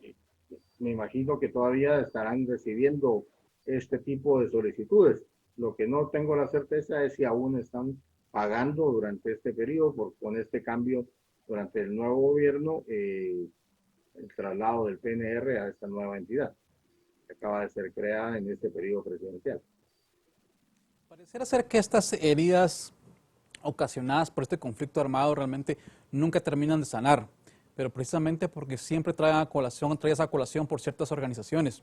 Speaker 5: me imagino que todavía estarán recibiendo este tipo de solicitudes. Lo que no tengo la certeza es si aún están pagando durante este periodo, con este cambio durante el nuevo gobierno, el traslado del PNR a esta nueva entidad que acaba de ser creada en este periodo presidencial.
Speaker 2: Pareciera ser que estas heridas ocasionadas por este conflicto armado realmente nunca terminan de sanar, pero precisamente porque siempre trae esa colación por ciertas organizaciones.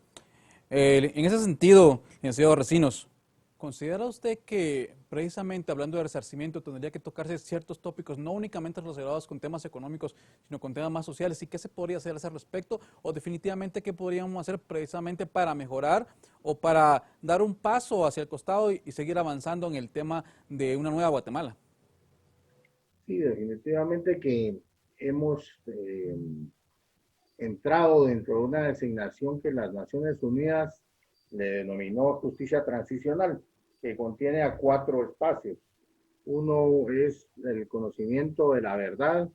Speaker 2: En ese sentido, licenciado Recinos, ¿considera usted que precisamente hablando de resarcimiento tendría que tocarse ciertos tópicos no únicamente relacionados con temas económicos, sino con temas más sociales? ¿Y qué se podría hacer a ese respecto? ¿O definitivamente qué podríamos hacer precisamente para mejorar o para dar un paso hacia el costado y seguir avanzando en el tema de una nueva Guatemala?
Speaker 5: Sí, definitivamente que hemos entrado dentro de una designación que las Naciones Unidas le denominó justicia transicional, que contiene a 4 espacios. Uno es el conocimiento de la verdad.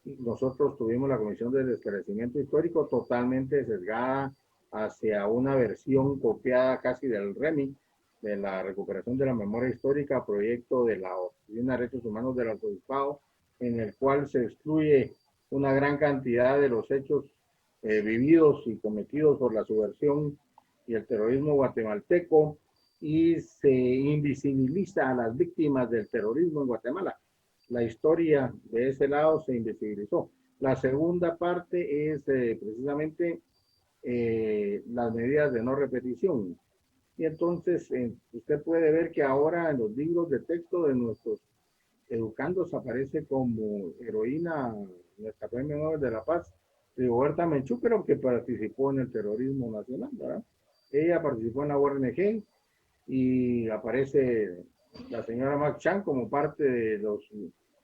Speaker 5: Nosotros tuvimos la Comisión del Esclarecimiento Histórico totalmente sesgada hacia una versión copiada casi del REMI, de la recuperación de la memoria histórica, proyecto de la Oficina de Derechos Humanos del Arzobispado, en el cual se excluye una gran cantidad de los hechos vividos y cometidos por la subversión y el terrorismo guatemalteco, y se invisibiliza a las víctimas del terrorismo en Guatemala. La historia de ese lado se invisibilizó. La segunda parte es precisamente las medidas de no repetición. Y entonces usted puede ver que ahora en los libros de texto de nuestros educandos aparece como heroína nuestra Premio Nobel de la Paz, Rigoberta Menchú, pero que participó en el terrorismo nacional, ¿verdad? Ella participó en la ONG y aparece la señora Mac Chan como parte de los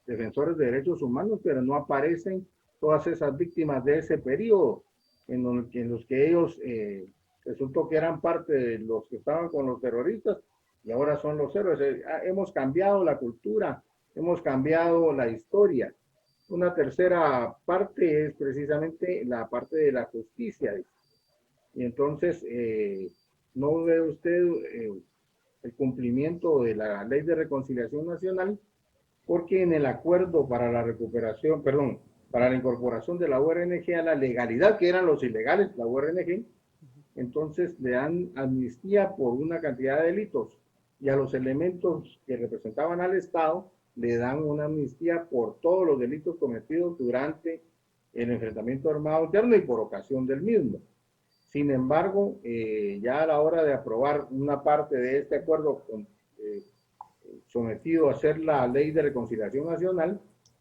Speaker 5: defensores de derechos humanos, pero no aparecen todas esas víctimas de ese periodo en los que ellos resultó que eran parte de los que estaban con los terroristas y ahora son los héroes. Hemos cambiado la cultura, hemos cambiado la historia. Una tercera parte es precisamente la parte de la justicia. Y entonces, ¿no ve usted el cumplimiento de la Ley de Reconciliación Nacional? Porque en el acuerdo para la recuperación, perdón, para la incorporación de la URNG a la legalidad, que eran los ilegales, la URNG, entonces le dan amnistía por una cantidad de delitos y a los elementos que representaban al Estado le dan una amnistía por todos los delitos cometidos durante el enfrentamiento armado interno y por ocasión del mismo. Sin embargo, ya a la hora de aprobar una parte de este acuerdo sometido a hacer la ley de reconciliación nacional,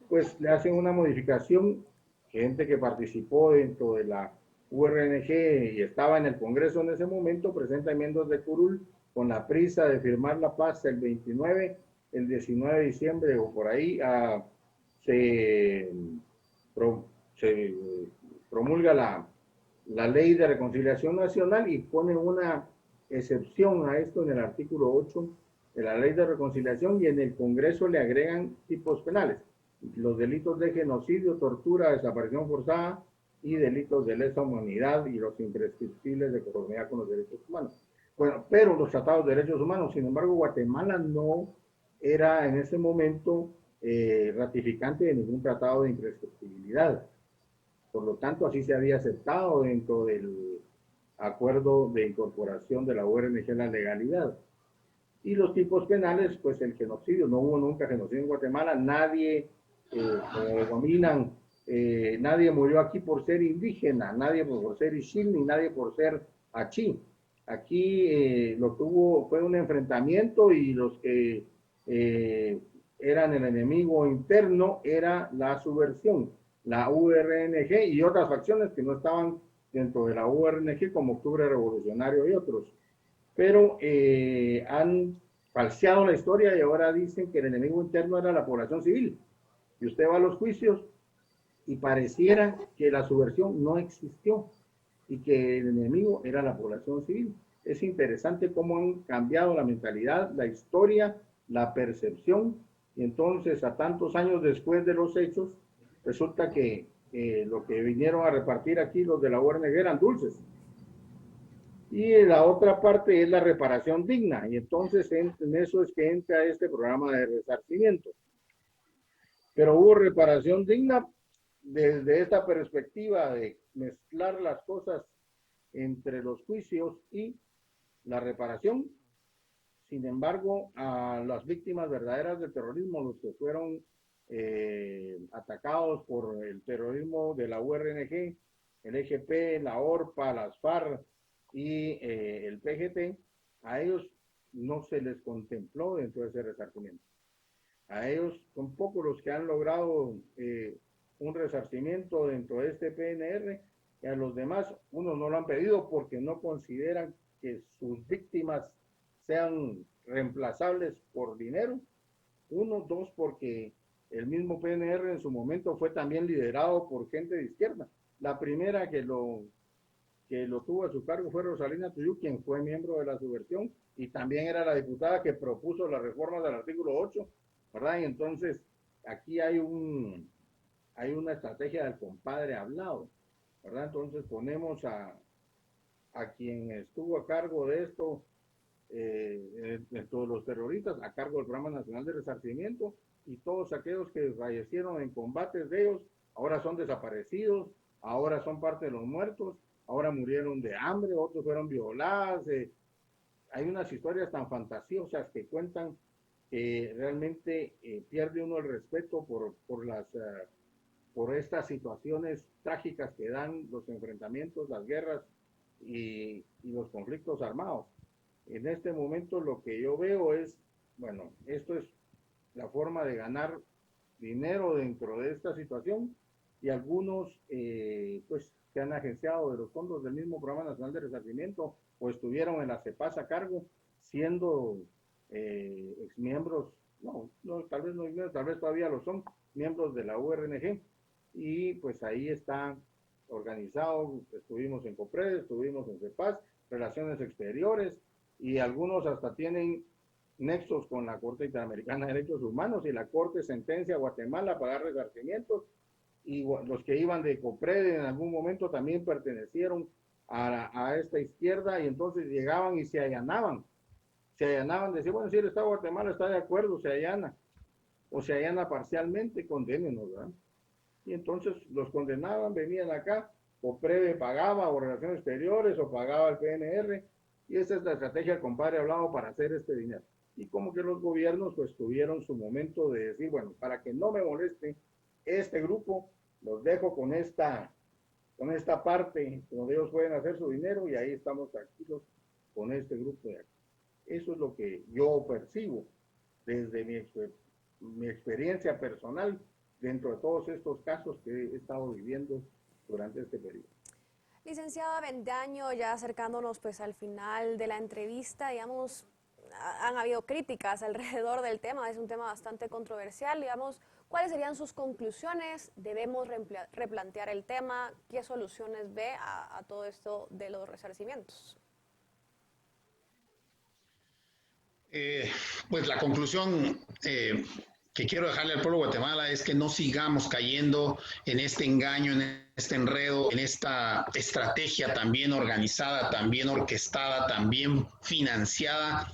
Speaker 5: pues le hacen una modificación. Gente que participó dentro de la URNG y estaba en el Congreso en ese momento, presenta enmiendas de curul con la prisa de firmar la paz el 29, el 19 de diciembre o por ahí, se promulga la ley de reconciliación nacional y pone una excepción a esto en el artículo 8 de la ley de reconciliación, y en el Congreso le agregan tipos penales: los delitos de genocidio, tortura, desaparición forzada y delitos de lesa humanidad y los imprescriptibles de conformidad con los derechos humanos. Bueno, pero los tratados de derechos humanos, sin embargo, Guatemala no era en ese momento ratificante de ningún tratado de imprescriptibilidad. Por lo tanto, así se había aceptado dentro del acuerdo de incorporación de la URNG a la legalidad. Y los tipos penales, pues el genocidio, no hubo nunca genocidio en Guatemala, nadie, como denominan, nadie murió aquí por ser indígena, nadie por ser ixil, ni nadie por ser achí. Aquí lo que hubo fue un enfrentamiento, y los que eran el enemigo interno era la subversión, la URNG y otras facciones que no estaban dentro de la URNG, como Octubre Revolucionario y otros. Pero han falseado la historia y ahora dicen que el enemigo interno era la población civil. Y usted va a los juicios y pareciera que la subversión no existió y que el enemigo era la población civil. Es interesante cómo han cambiado la mentalidad, la historia, la percepción, y entonces a tantos años después de los hechos, resulta que lo que vinieron a repartir aquí los de la URNG eran dulces. Y la otra parte es la reparación digna, y entonces en eso es que entra este programa de resarcimiento. Pero hubo reparación digna desde esta perspectiva de mezclar las cosas entre los juicios y la reparación. Sin embargo, a las víctimas verdaderas del terrorismo, los que fueron atacados por el terrorismo de la URNG, el EGP, la ORPA, las FARC y el PGT, a ellos no se les contempló dentro de ese resarcimiento. A ellos son pocos los que han logrado un resarcimiento dentro de este PNR, y a los demás, unos no lo han pedido porque no consideran que sus víctimas sean reemplazables por dinero. Uno, dos, porque el mismo PNR en su momento fue también liderado por gente de izquierda. La primera que lo tuvo a su cargo fue Rosalina Tuyú, quien fue miembro de la subversión y también era la diputada que propuso las reformas del artículo 8, ¿verdad? Y entonces aquí hay una estrategia del compadre hablado, ¿verdad? Entonces ponemos a quien estuvo a cargo de esto, de todos los terroristas, a cargo del Programa Nacional de Resarcimiento, y todos aquellos que fallecieron en combates de ellos, ahora son desaparecidos, ahora son parte de los muertos, ahora murieron de hambre, otros fueron violadas. Hay unas historias tan fantasiosas que cuentan que realmente pierde uno el respeto por estas situaciones trágicas que dan los enfrentamientos, las guerras y los conflictos armados. En este momento lo que yo veo es, bueno, esto es la forma de ganar dinero dentro de esta situación, y algunos pues se han agenciado de los fondos del mismo Programa Nacional de Resarcimiento o estuvieron en la CEPAS a cargo siendo exmiembros, no, tal vez no, tal vez todavía lo son, miembros de la URNG, y pues ahí está organizado. Estuvimos en COPRED, estuvimos en CEPAS, Relaciones Exteriores, y algunos hasta tienen nexos con la Corte Interamericana de Derechos Humanos, y la Corte sentencia a Guatemala a pagar resarcimientos, y los que iban de COPRED en algún momento también pertenecieron a esta izquierda, y entonces llegaban y se allanaban, decían, bueno, si el Estado de Guatemala está de acuerdo, se allana, o se allana parcialmente, condénenos, ¿verdad? Y entonces los condenaban, venían acá, COPRED pagaba, o Relaciones Exteriores, o pagaba el PNR, y esa es la estrategia del compadre hablado para hacer este dinero. Y como que los gobiernos pues tuvieron su momento de decir, bueno, para que no me moleste este grupo, los dejo con esta parte donde ellos pueden hacer su dinero, y ahí estamos tranquilos con este grupo de aquí. Eso es lo que yo percibo. desde mi experiencia personal dentro de todos estos casos que he estado viviendo durante este periodo.
Speaker 1: Licenciado Avendaño, ya acercándonos pues al final de la entrevista, digamos, han habido críticas alrededor del tema, es un tema bastante controversial, digamos, ¿cuáles serían sus conclusiones? ¿Debemos replantear el tema? ¿Qué soluciones ve a todo esto de los resarcimientos?
Speaker 6: Pues la conclusión que quiero dejarle al pueblo de Guatemala es que no sigamos cayendo en este engaño, en este enredo, en esta estrategia tan bien organizada, tan bien orquestada, tan bien financiada,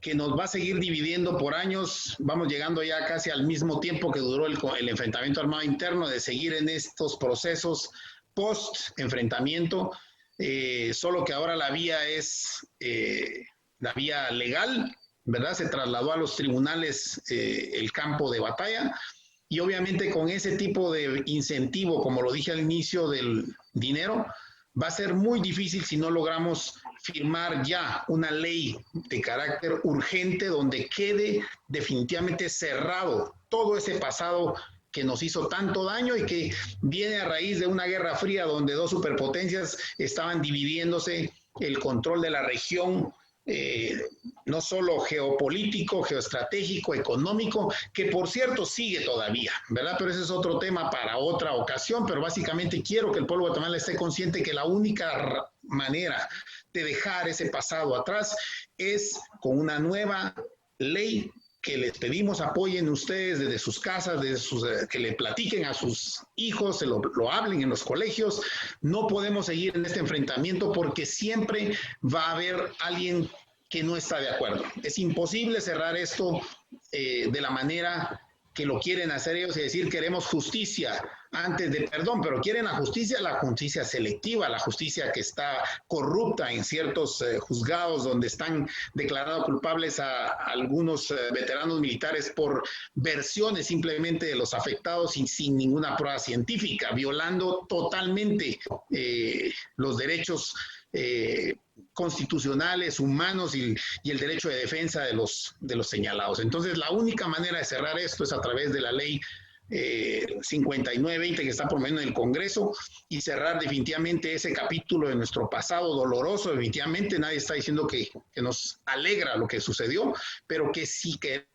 Speaker 6: que nos va a seguir dividiendo por años. Vamos llegando ya casi al mismo tiempo que duró el enfrentamiento armado interno, de seguir en estos procesos post-enfrentamiento, solo que ahora la vía es la vía legal, ¿verdad? Se trasladó a los tribunales el campo de batalla, y obviamente con ese tipo de incentivo, como lo dije al inicio, del dinero, va a ser muy difícil si no logramos firmar ya una ley de carácter urgente donde quede definitivamente cerrado todo ese pasado que nos hizo tanto daño y que viene a raíz de una guerra fría donde dos superpotencias estaban dividiéndose el control de la región, no solo geopolítico, geoestratégico, económico, que por cierto sigue todavía, ¿verdad? Pero ese es otro tema para otra ocasión, pero básicamente quiero que el pueblo de Guatemala esté consciente que la única manera de dejar ese pasado atrás es con una nueva ley que les pedimos apoyen ustedes desde sus casas, que le platiquen a sus hijos, lo hablen en los colegios. No podemos seguir en este enfrentamiento porque siempre va a haber alguien que no está de acuerdo. Es imposible cerrar esto de la manera que lo quieren hacer ellos y decir queremos justicia antes de perdón, pero quieren la justicia selectiva, la justicia que está corrupta en ciertos juzgados donde están declarados culpables a algunos veteranos militares por versiones simplemente de los afectados sin ninguna prueba científica, violando totalmente los derechos constitucionales, humanos y el derecho de defensa de los señalados. Entonces, la única manera de cerrar esto es a través de la ley 5920 que está promoviendo en el Congreso y cerrar definitivamente ese capítulo de nuestro pasado doloroso. Definitivamente nadie está diciendo que nos alegra lo que sucedió, pero que sí que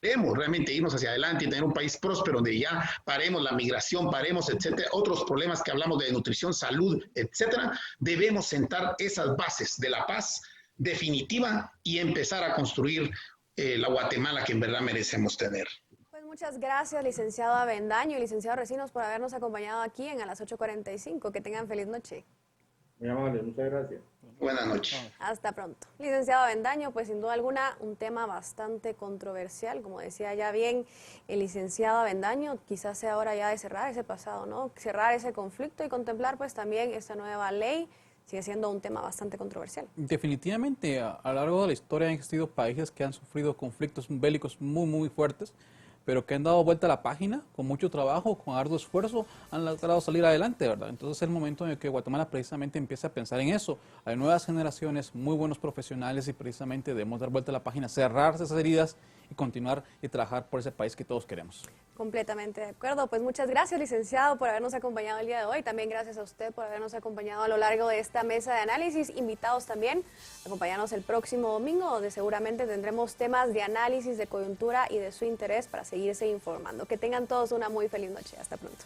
Speaker 6: queremos realmente irnos hacia adelante y tener un país próspero donde ya paremos la migración, paremos, etcétera, otros problemas que hablamos de nutrición, salud, etcétera, debemos sentar esas bases de la paz definitiva y empezar a construir la Guatemala que en verdad merecemos tener.
Speaker 1: Pues muchas gracias, licenciado Avendaño y licenciado Recinos, por habernos acompañado aquí en A las 8:45. Que tengan feliz noche.
Speaker 5: Muy amable, muchas gracias.
Speaker 6: Buenas noches.
Speaker 1: Hasta pronto. Licenciado Avendaño, pues sin duda alguna un tema bastante controversial, como decía ya bien el licenciado Avendaño, quizás sea hora ya de cerrar ese pasado, ¿no? Cerrar ese conflicto y contemplar pues también esta nueva ley. Sigue siendo un tema bastante controversial.
Speaker 2: Definitivamente, a lo largo de la historia han existido países que han sufrido conflictos bélicos muy fuertes, pero que han dado vuelta a la página con mucho trabajo, con arduo esfuerzo, han logrado salir adelante, ¿verdad? Entonces es el momento en el que Guatemala precisamente empieza a pensar en eso. Hay nuevas generaciones, muy buenos profesionales y precisamente debemos dar vuelta a la página, cerrar esas heridas y continuar y trabajar por ese país que todos queremos.
Speaker 1: Completamente de acuerdo. Pues muchas gracias, licenciado, por habernos acompañado el día de hoy. También gracias a usted por habernos acompañado a lo largo de esta mesa de análisis. Invitados también a acompañarnos el próximo domingo, donde seguramente tendremos temas de análisis, de coyuntura y de su interés para seguirse informando. Que tengan todos una muy feliz noche. Hasta pronto.